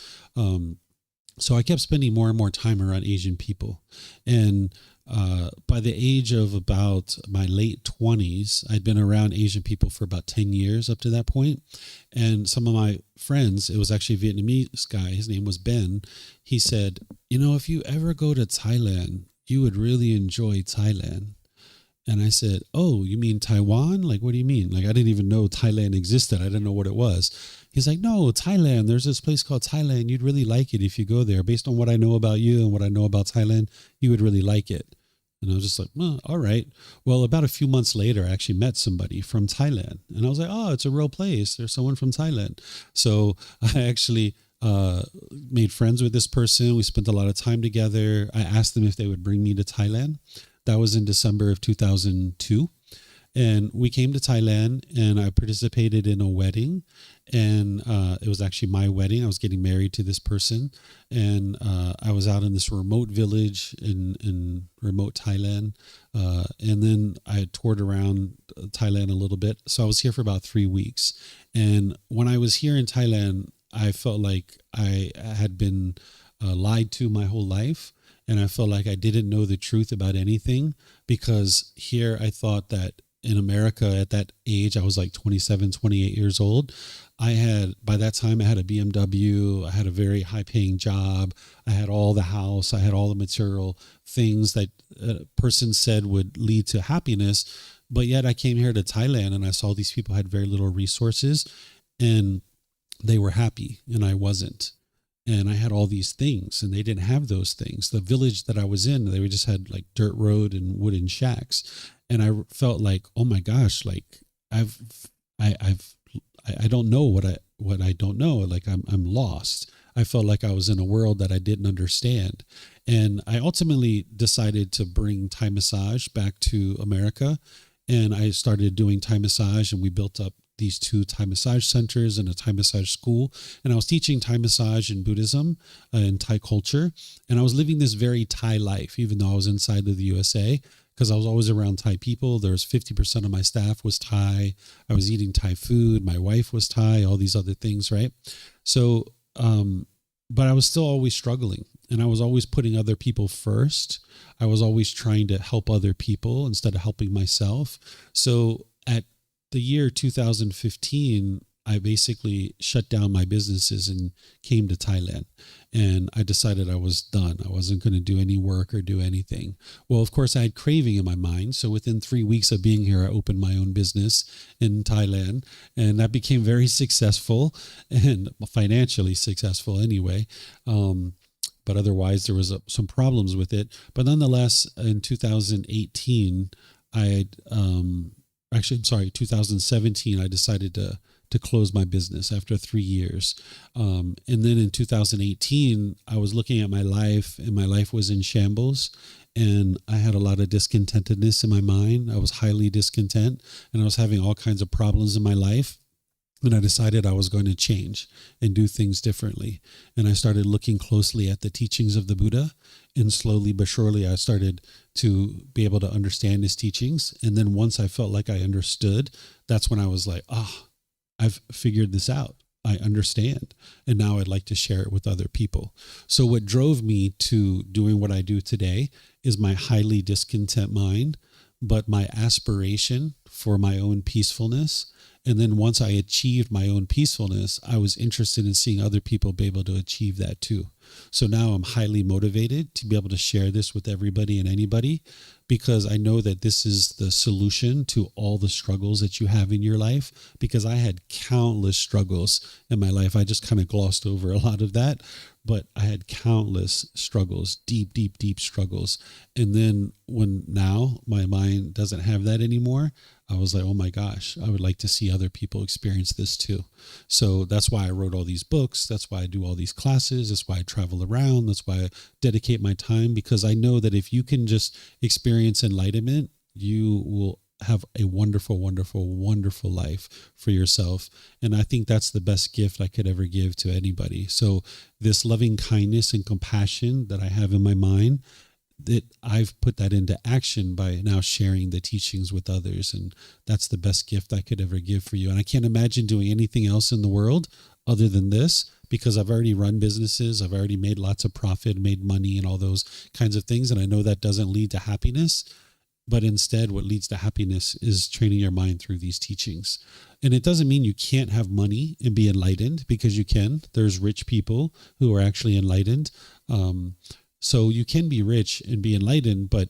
So I kept spending more and more time around Asian people. And by the age of about my late 20s, I'd been around Asian people for about 10 years up to that point. And some of my friends, it was actually a Vietnamese guy, his name was Ben. He said, if you ever go to Thailand, you would really enjoy Thailand. And I said, oh, you mean Taiwan? Like, what do you mean? Like, I didn't even know Thailand existed. I didn't know what it was. He's like, no, Thailand. There's this place called Thailand. You'd really like it if you go there. Based on what I know about you and what I know about Thailand, you would really like it. And I was just like, all right. Well, about a few months later, I actually met somebody from Thailand. And I was like, oh, it's a real place. There's someone from Thailand. So I actually made friends with this person. We spent a lot of time together. I asked them if they would bring me to Thailand. That was in December of 2002. And we came to Thailand, and I participated in a wedding. And it was actually my wedding. I was getting married to this person. And I was out in this remote village in remote Thailand. And then I toured around Thailand a little bit. So I was here for about 3 weeks. And when I was here in Thailand, I felt like I had been lied to my whole life. And I felt like I didn't know the truth about anything, because here I thought that in America at that age, I was like 27, 28 years old. By that time, I had a BMW. I had a very high paying job. I had all the house. I had all the material things that a person said would lead to happiness. But yet I came here to Thailand, and I saw these people had very little resources, and they were happy, and I wasn't. And I had all these things, and they didn't have those things. The village that I was in, they just had like dirt road and wooden shacks. And I felt like, oh my gosh, like I don't know what I don't know. Like I'm lost. I felt like I was in a world that I didn't understand. And I ultimately decided to bring Thai massage back to America. And I started doing Thai massage, and we built up these 2 Thai massage centers and a Thai massage school. And I was teaching Thai massage in Buddhism and Thai culture. And I was living this very Thai life, even though I was inside of the USA, because I was always around Thai people. There was 50% of my staff was Thai. I was eating Thai food. My wife was Thai, all these other things, right? So, but I was still always struggling, and I was always putting other people first. I was always trying to help other people instead of helping myself. So at the year 2015, I basically shut down my businesses and came to Thailand. And I decided I was done. I wasn't going to do any work or do anything. Well, of course, I had craving in my mind. So within 3 weeks of being here, I opened my own business in Thailand. And that became very successful and financially successful anyway. But otherwise, there was some problems with it. But nonetheless, in 2018, actually, I'm sorry, 2017, I decided to close my business after 3 years. And then in 2018, I was looking at my life, and my life was in shambles. And I had a lot of discontentedness in my mind. I was highly discontent, and I was having all kinds of problems in my life. And I decided I was going to change and do things differently. And I started looking closely at the teachings of the Buddha. And slowly but surely, I started to be able to understand his teachings. And then once I felt like I understood, that's when I was like, I've figured this out. I understand. And now I'd like to share it with other people. So what drove me to doing what I do today is my highly discontent mind, but my aspiration for my own peacefulness. And then once I achieved my own peacefulness, I was interested in seeing other people be able to achieve that too. So now I'm highly motivated to be able to share this with everybody and anybody, because I know that this is the solution to all the struggles that you have in your life, because I had countless struggles in my life. I just kind of glossed over a lot of that, but I had countless struggles, deep, deep, deep struggles. And then when now my mind doesn't have that anymore, I was like, oh my gosh, I would like to see other people experience this too. So that's why I wrote all these books. That's why I do all these classes. That's why I travel around. That's why I dedicate my time, because I know that if you can just experience enlightenment, you will have a wonderful, wonderful, wonderful life for yourself. And I think that's the best gift I could ever give to anybody. So this loving kindness and compassion that I have in my mind, that I've put that into action by now sharing the teachings with others. And that's the best gift I could ever give for you. And I can't imagine doing anything else in the world other than this, because I've already run businesses. I've already made lots of profit, made money, and all those kinds of things. And I know that doesn't lead to happiness, but instead what leads to happiness is training your mind through these teachings. And it doesn't mean you can't have money and be enlightened, because you can. There's rich people who are actually enlightened. So you can be rich and be enlightened, but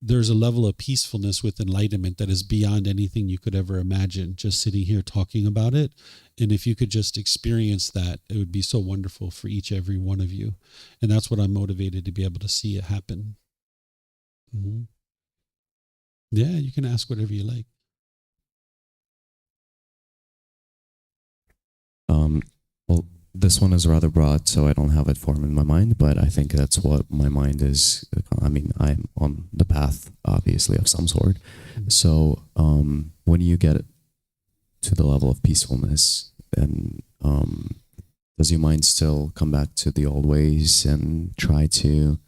there's a level of peacefulness with enlightenment that is beyond anything you could ever imagine, just sitting here talking about it. And if you could just experience that, it would be so wonderful for every one of you. And that's what I'm motivated to be able to see it happen. Mm-hmm. Yeah, you can ask whatever you like. Well, this one is rather broad, so I don't have it formed in my mind, but I think that's what my mind is. I mean, I'm on the path, obviously, of some sort. Mm-hmm. So when you get to the level of peacefulness, and does your mind still come back to the old ways and try to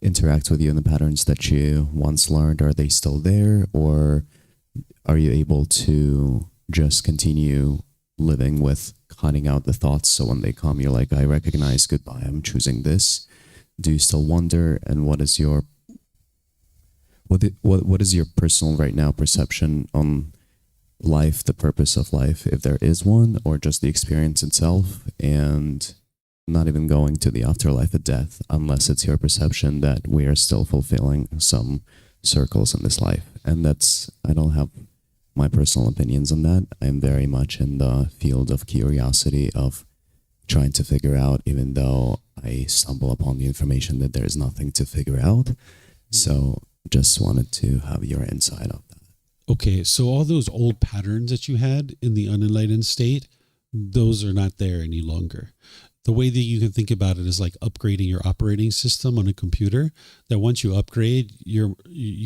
interact with you in the patterns that you once learned? Are they still there, or are you able to just continue living with cutting out the thoughts, so when they come you're like, I recognize, goodbye, I'm choosing this? Do you still wonder? And what is your what is your personal right now perception on life, the purpose of life, if there is one, or just the experience itself, and not even going to the afterlife at death, unless it's your perception that we are still fulfilling some circles in this life? And that's, I don't have my personal opinions on that. I'm very much in the field of curiosity, of trying to figure out, even though I stumble upon the information that there is nothing to figure out. So just wanted to have your insight on that. Okay, so all those old patterns that you had in the unenlightened state, those are not there any longer. The way that you can think about it is like upgrading your operating system on a computer, that once you upgrade, you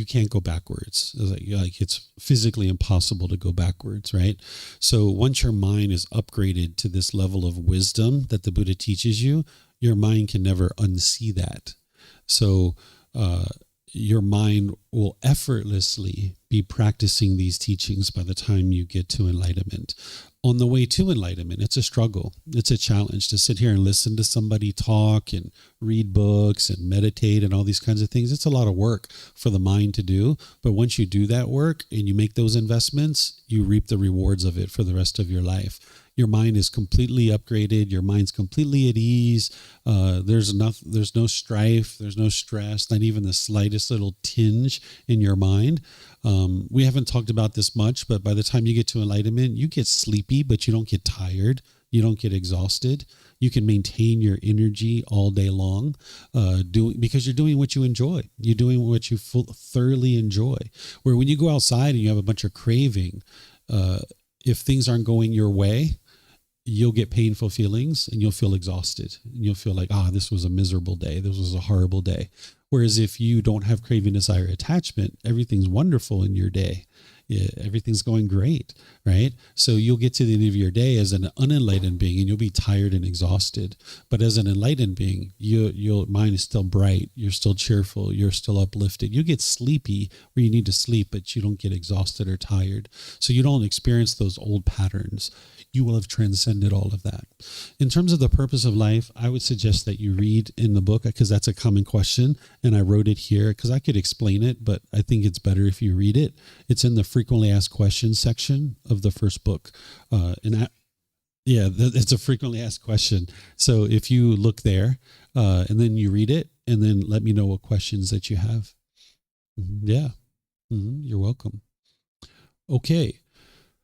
can't go backwards. It's like it's physically impossible to go backwards, right? So once your mind is upgraded to this level of wisdom that the Buddha teaches you, your mind can never unsee that. So your mind will effortlessly be practicing these teachings by the time you get to enlightenment. on the way to enlightenment, it's a struggle. It's a challenge to sit here and listen to somebody talk and read books and meditate and all these kinds of things. It's a lot of work for the mind to do. But once you do that work and you make those investments, you reap the rewards of it for the rest of your life. Your mind is completely upgraded. Your mind's completely at ease. There's no strife. There's no stress, not even the slightest little tinge in your mind. We haven't talked about this much, but by the time you get to enlightenment, you get sleepy, but you don't get tired. You don't get exhausted. You can maintain your energy all day long, because you're doing what you enjoy. You're doing what you thoroughly enjoy. Where when you go outside and you have a bunch of craving, if things aren't going your way, you'll get painful feelings and you'll feel exhausted. And you'll feel like, this was a miserable day. This was a horrible day. Whereas if you don't have craving, desire, attachment, everything's wonderful in your day. Yeah, everything's going great, right? So you'll get to the end of your day as an unenlightened being and you'll be tired and exhausted. But as an enlightened being, your mind is still bright. You're still cheerful. You're still uplifted. You get sleepy where you need to sleep, but you don't get exhausted or tired. So you don't experience those old patterns. You will have transcended all of that. In terms of the purpose of life, I would suggest that you read in the book, because that's a common question. And I wrote it here because I could explain it, but I think it's better if you read it. It's in the frequently asked questions section of the first book. It's a frequently asked question. So if you look there and then you read it and then let me know what questions that you have. You're welcome. Okay.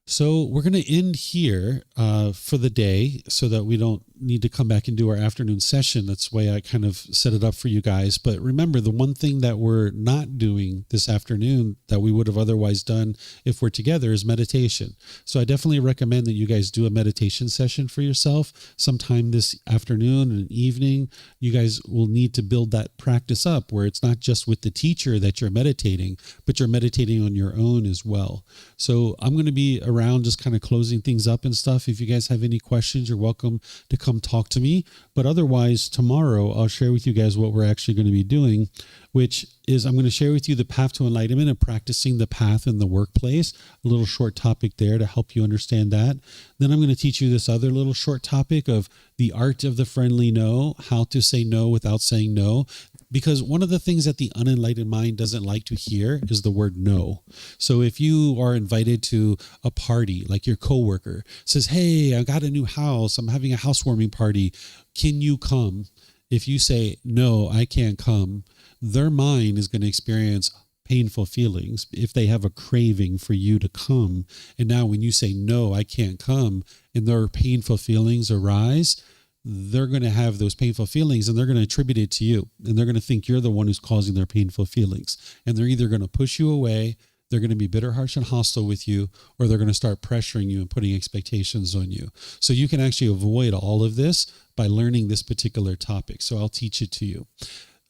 So we're going to end here for the day so that we don't need to come back and do our afternoon session. That's the way I kind of set it up for you guys. But remember, the one thing that we're not doing this afternoon that we would have otherwise done if we're together is meditation. So I definitely recommend that you guys do a meditation session for yourself sometime this afternoon and evening. You guys will need to build that practice up where it's not just with the teacher that you're meditating, but you're meditating on your own as well. So I'm going to be around just kind of closing things up and stuff. If you guys have any questions, you're welcome to come talk to me. But otherwise, tomorrow I'll share with you guys what we're actually going to be doing, which is I'm going to share with you the path to enlightenment and practicing the path in the workplace, a little short topic there to help you understand that. Then I'm going to teach you this other little short topic of the art of the friendly no, how to say no without saying no. Because one of the things that the unenlightened mind doesn't like to hear is the word no. So if you are invited to a party, like your coworker says, hey, I got a new house, I'm having a housewarming party, can you come? If you say, no, I can't come, their mind is going to experience painful feelings if they have a craving for you to come. And now when you say, no, I can't come, and their painful feelings arise, they're going to have those painful feelings and they're going to attribute it to you. And they're going to think you're the one who's causing their painful feelings. And they're either going to push you away, they're going to be bitter, harsh, and hostile with you, or they're going to start pressuring you and putting expectations on you. So you can actually avoid all of this by learning this particular topic. So I'll teach it to you.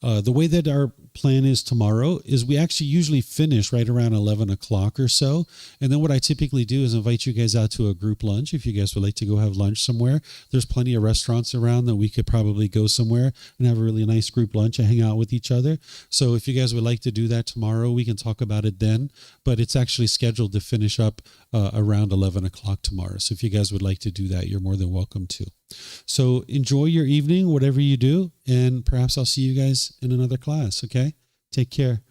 The way that our plan is tomorrow is we actually usually finish right around 11 o'clock or so. And then what I typically do is invite you guys out to a group lunch. If you guys would like to go have lunch somewhere, there's plenty of restaurants around that we could probably go somewhere and have a really nice group lunch and hang out with each other. So if you guys would like to do that tomorrow, we can talk about it then. But it's actually scheduled to finish up around 11 o'clock tomorrow. So if you guys would like to do that, you're more than welcome to. So enjoy your evening, whatever you do, and perhaps I'll see you guys in another class, okay? Take care.